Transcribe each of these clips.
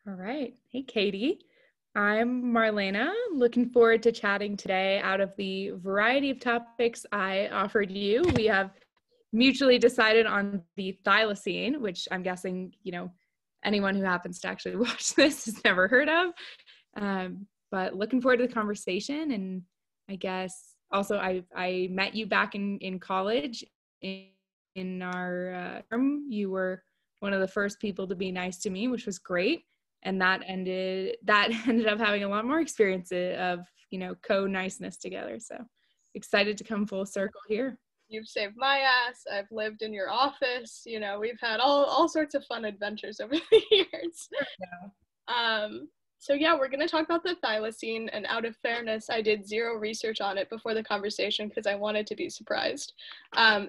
All right. Hey, Katie. I'm Marleyna. Looking forward to chatting today. Out of the variety of topics I offered you, we have mutually decided on the thylacine, which I'm guessing, anyone who happens to actually watch this has never heard of. But looking forward to the conversation. And I guess also I met you back in college in our term. You were one of the first people to be nice to me, which was great. And that ended up having a lot more experience of, co-niceness together. So excited to come full circle here. You've saved my ass. I've lived in your office. We've had all sorts of fun adventures over the years. So yeah, we're going to talk about the thylacine, and out of fairness, I did zero research on it before the conversation because I wanted to be surprised.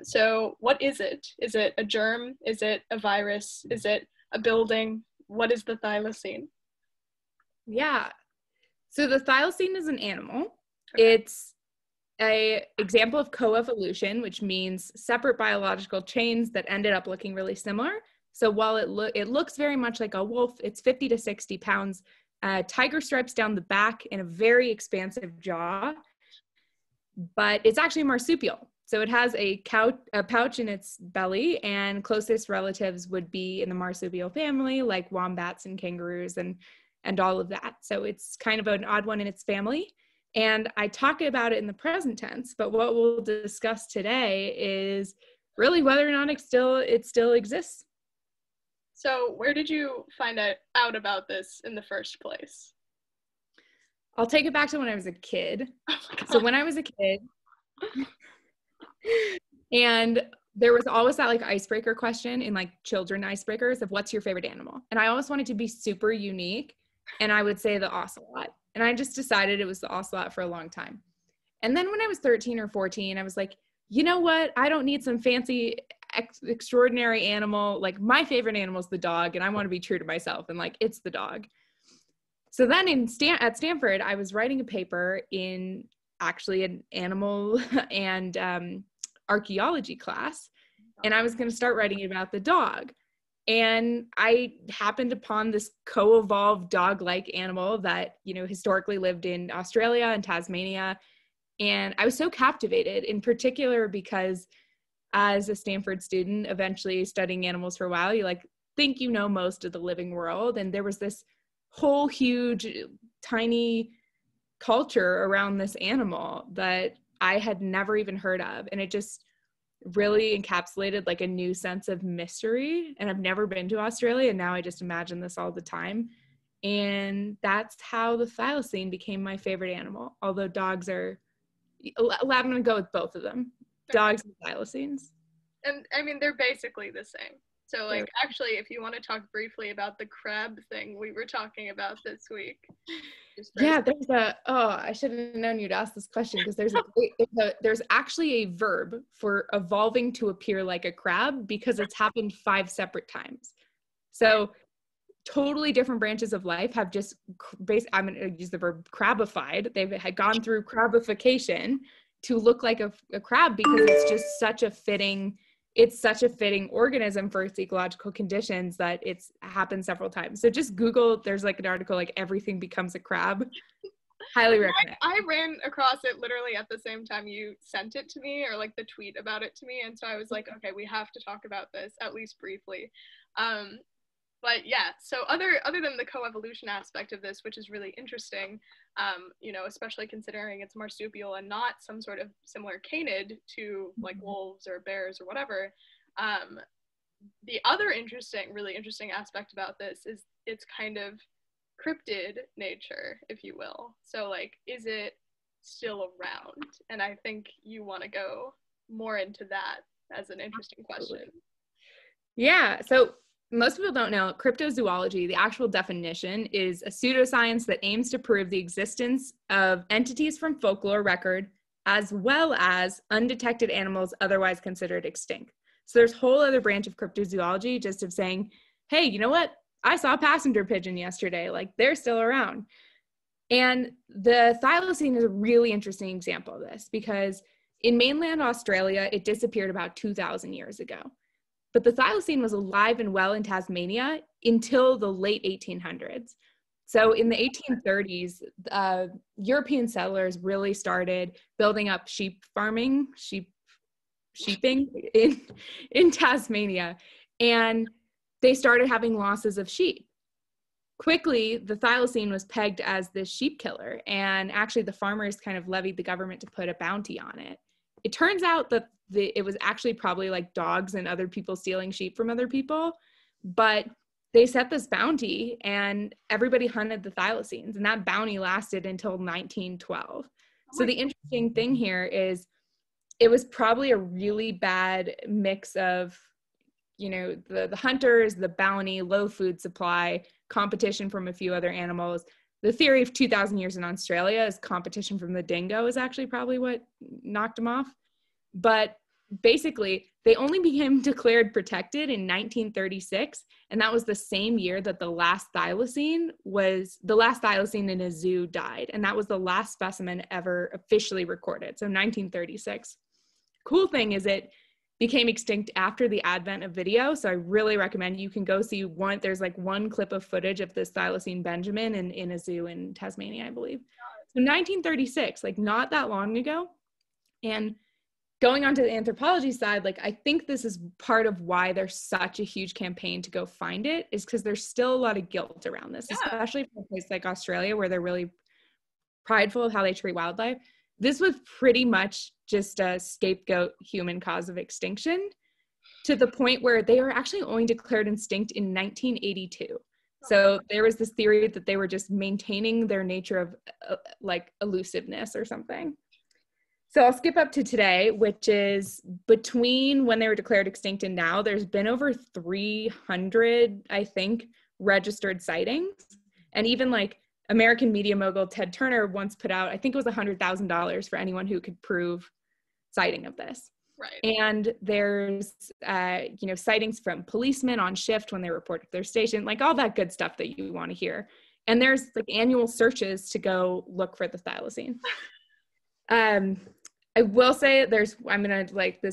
So what is it? Is it a germ? Is it a virus? Is it a building? What is the thylacine? Yeah. So the thylacine is an animal. Okay. It's an example of coevolution, which means separate biological chains that ended up looking really similar. So while it looks very much like a wolf, it's 50 to 60 pounds, tiger stripes down the back, and a very expansive jaw, but it's actually a marsupial. So it has a pouch in its belly, and closest relatives would be in the marsupial family, like wombats and kangaroos and all of that. So it's kind of an odd one in its family. And I talk about it in the present tense, but what we'll discuss today is really whether or not it still exists. So where did you find out about this in the first place? I'll take it back to when I was a kid. So when I was a kid, and there was always that icebreaker question in children icebreakers of what's your favorite animal? And I always wanted to be super unique. And I would say the ocelot. And I just decided it was the ocelot for a long time. And then when I was 13 or 14, I was like, you know what? I don't need some fancy, extraordinary animal. My favorite animal is the dog, and I want to be true to myself. And it's the dog. So then at Stanford, I was writing a paper in actually an animal and archaeology class. And I was going to start writing about the dog. And I happened upon this co-evolved dog-like animal that, historically lived in Australia and Tasmania. And I was so captivated, in particular because as a Stanford student, eventually studying animals for a while, you think you know most of the living world. And there was this whole huge, tiny culture around this animal that I had never even heard of. And it just really encapsulated a new sense of mystery. And I've never been to Australia, and now I just imagine this all the time. And that's how the thylacine became my favorite animal. Although dogs I'm going to go with both of them. Dogs and thylacines. And I mean, they're basically the same. So actually, if you want to talk briefly about the crab thing we were talking about this week. Yeah, I should have known you'd ask this question, because there's actually a verb for evolving to appear like a crab, because it's happened 5 separate times. So totally different branches of life have just I'm going to use the verb crabified. They've had gone through crabification to look like a crab, because it's just such a fitting organism for its ecological conditions that it's happened several times. So just Google, there's an article everything becomes a crab. Highly recommend. I ran across it literally at the same time you sent it to me, or the tweet about it to me. And so I was like, okay, we have to talk about this at least briefly. But yeah, so other than the coevolution aspect of this, which is really interesting, especially considering it's marsupial and not some sort of similar canid to wolves or bears or whatever. The other really interesting aspect about this is its kind of cryptid nature, if you will. So is it still around? And I think you want to go more into that as an interesting question. Yeah, so most people don't know, cryptozoology, the actual definition, is a pseudoscience that aims to prove the existence of entities from folklore record, as well as undetected animals otherwise considered extinct. So there's a whole other branch of cryptozoology just of saying, hey, you know what? I saw a passenger pigeon yesterday. They're still around. And the thylacine is a really interesting example of this, because in mainland Australia, it disappeared about 2,000 years ago. But the thylacine was alive and well in Tasmania until the late 1800s. So in the 1830s, European settlers really started building up sheep farming, sheeping in Tasmania, and they started having losses of sheep. Quickly, the thylacine was pegged as this sheep killer, and actually the farmers kind of levied the government to put a bounty on it. It turns out that it was actually probably like dogs and other people stealing sheep from other people, but they set this bounty and everybody hunted the thylacines, and that bounty lasted until 1912. So the interesting thing here is it was probably a really bad mix of, you know, the hunters, the bounty, low food supply, competition from a few other animals. The theory of 2,000 years in Australia is competition from the dingo is actually probably what knocked them off. But basically, they only became declared protected in 1936, and that was the same year that the last thylacine in a zoo died, and that was the last specimen ever officially recorded, so 1936. Cool thing is it became extinct after the advent of video, so I really recommend you can go see one. There's like one clip of footage of this thylacine Benjamin in a zoo in Tasmania, I believe. So 1936, like not that long ago. And going on to the anthropology side, like I think this is part of why there's such a huge campaign to go find it, is because there's still a lot of guilt around this, especially for a place like Australia where they're really prideful of how they treat wildlife. This was pretty much just a scapegoat human cause of extinction, to the point where they were actually only declared extinct in 1982. So there was this theory that they were just maintaining their nature of like elusiveness or something. So I'll skip up to today, which is between when they were declared extinct and now, there's been over 300, I think, registered sightings. And even like American media mogul Ted Turner once put out, I think it was $100,000 for anyone who could prove sighting of this. Right. And there's, sightings from policemen on shift when they report to their station, like all that good stuff that you want to hear. And there's like annual searches to go look for the thylacine. I will say this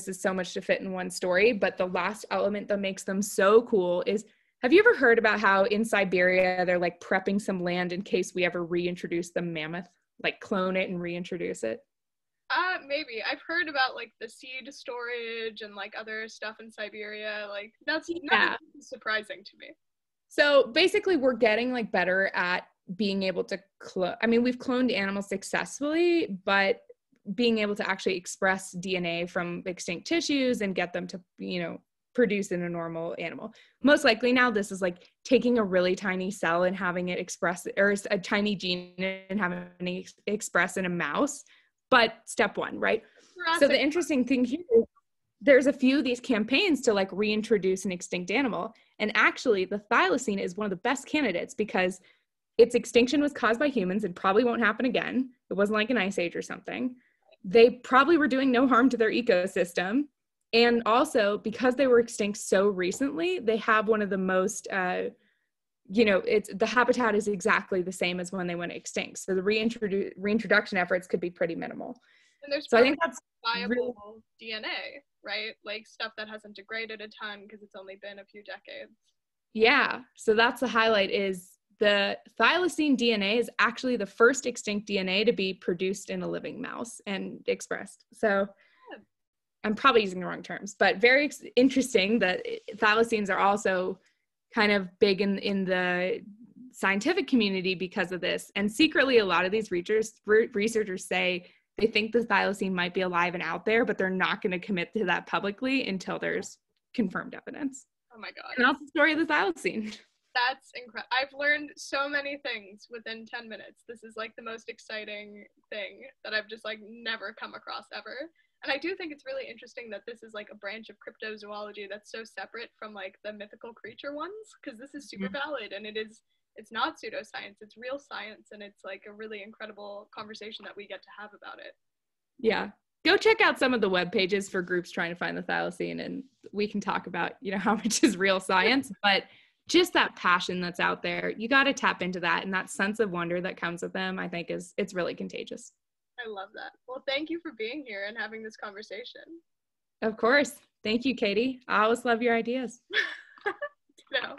is so much to fit in one story, but the last element that makes them so cool is, have you ever heard about how in Siberia, they're like prepping some land in case we ever reintroduce the mammoth, like clone it and reintroduce it? Maybe. I've heard about like the seed storage and like other stuff in Siberia. Like that's not surprising to me. So basically we're getting like better at being able to we've cloned animals successfully, but being able to actually express DNA from extinct tissues and get them to, produce in a normal animal. Most likely now this is like taking a really tiny cell and having it express, or a tiny gene and having it express in a mouse. But step one, right? So the interesting thing here is there's a few of these campaigns to like reintroduce an extinct animal. And actually the thylacine is one of the best candidates because its extinction was caused by humans and probably won't happen again. It wasn't like an ice age or something. They probably were doing no harm to their ecosystem. And also because they were extinct so recently, they have one of the most, the habitat is exactly the same as when they went extinct. So the reintroduction efforts could be pretty minimal. And there's I think that's viable DNA, right? Like stuff that hasn't degraded a ton because it's only been a few decades. Yeah. So that's the highlight, is the thylacine DNA is actually the first extinct DNA to be produced in a living mouse and expressed. So I'm probably using the wrong terms, but very interesting that thylacines are also kind of big in the scientific community because of this. And secretly, a lot of these researchers say they think the thylacine might be alive and out there, but they're not going to commit to that publicly until there's confirmed evidence. Oh my God. And that's the story of the thylacine. That's incredible. I've learned so many things within 10 minutes. This is like the most exciting thing that I've just like never come across ever. And I do think it's really interesting that this is like a branch of cryptozoology that's so separate from like the mythical creature ones, because this is super valid and it's not pseudoscience, it's real science, and it's like a really incredible conversation that we get to have about it. Yeah. Go check out some of the web pages for groups trying to find the thylacine, and we can talk about, how much is real science, but just that passion that's out there, you got to tap into that, and that sense of wonder that comes with them, I think it's really contagious. I love that. Well, thank you for being here and having this conversation. Of course. Thank you, Katie. I always love your ideas. No.